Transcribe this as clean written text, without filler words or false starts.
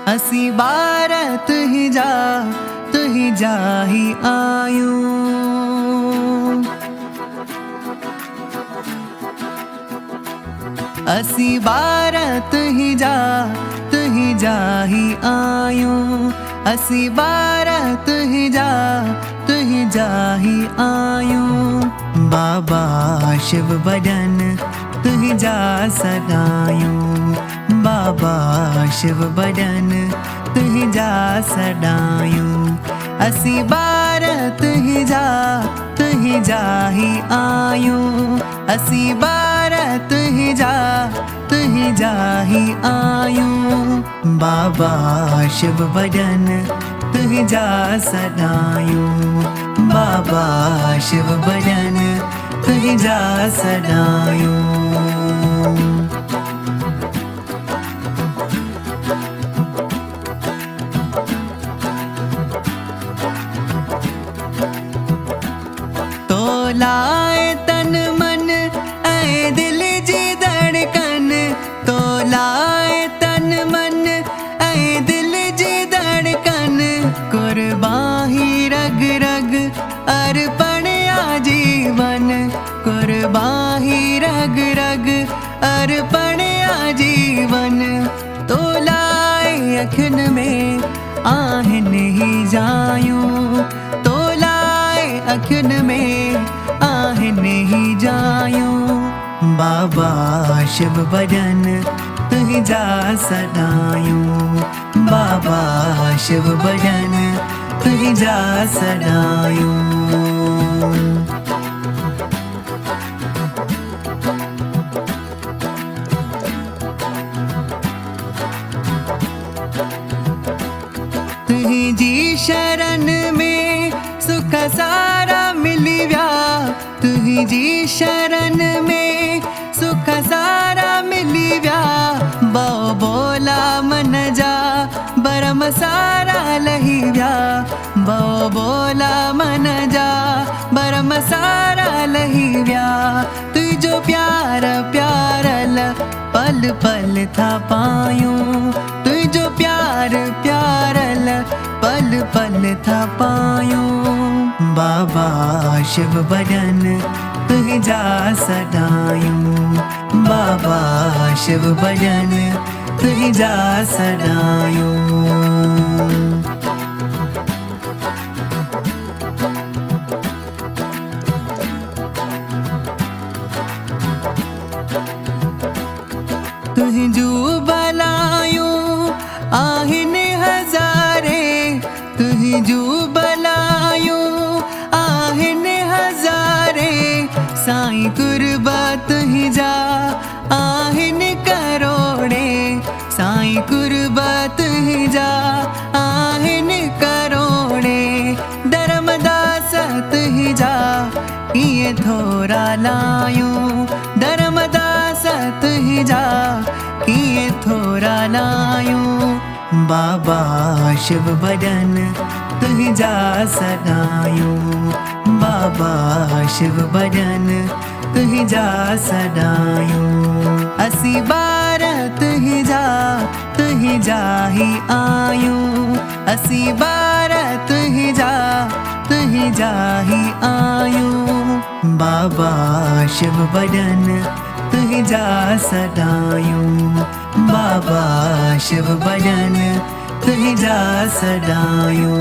असी बार तुही जा ही आयूं। असी बार तुही जा ही आयूं। असी बार तुही जा ही आयूं। बाबा शिव बदन तुही जा सदायूं। बाबा शिव बदन तुही जा सदायूं। असी बार तुही जा ही आयूं। असी बार तुही जा ही आयूं। बाबा शिव बदन तुही जा सदायूं। बाबा शिव बदन तुही जा सदायूं। तोलाए तन मन ऐ दिल जी धड़कन। तोलाए तन मन ऐ दिल जी धड़कन। कुर्बाही रग रग अर्पण आजीवन। कुर्बाही रग रग अर्पण आजीवन। तोलाए अखन में आहन ही जायूं। तोलाए अखन में आहन ही जायूं। बाबा शिव बदन तुही जा सदायूं। बाबा शिव बदन तुही जा सदायूं। तुही जी शरण में सुख सारा मिली व्या। तुही जी शरण में सुख सारा मिली व्या। बहु बोला मन जा बरम सारा लही व्या। बहु बोला मन जा बरम सारा लही व्या। तुझो प्यार प्यारल पल पल था पायूं। तुझो प्यार प्यारल पल पल था पायूं। बाबा शिव बदन तुही जा सदायूं। बाबा शिव बदन तुही जा सदायूं। तुही जू बलायूं आहिन हजारे। तुही जू बलायूं आहिन हजारे। साईं कुर्बा तुही जा आहिन करोड़े। साईं कुर्बा तुही जा आहिन करोड़े। धर्मदास तुही जा किए थोरा लायूं। धर्मदास तुही जा किए थोरा लायूं। बाबा शिव बदन तुही जा सदायूं। बाबा शिव बदन तुही जा सदायूं। असी बार तुही जा ही आयूं। असी बार तुही जा ही आयूं। बाबा शिव बदन तुही जा सदायूं। बाबा शिव बदन तुही जा सदायूं।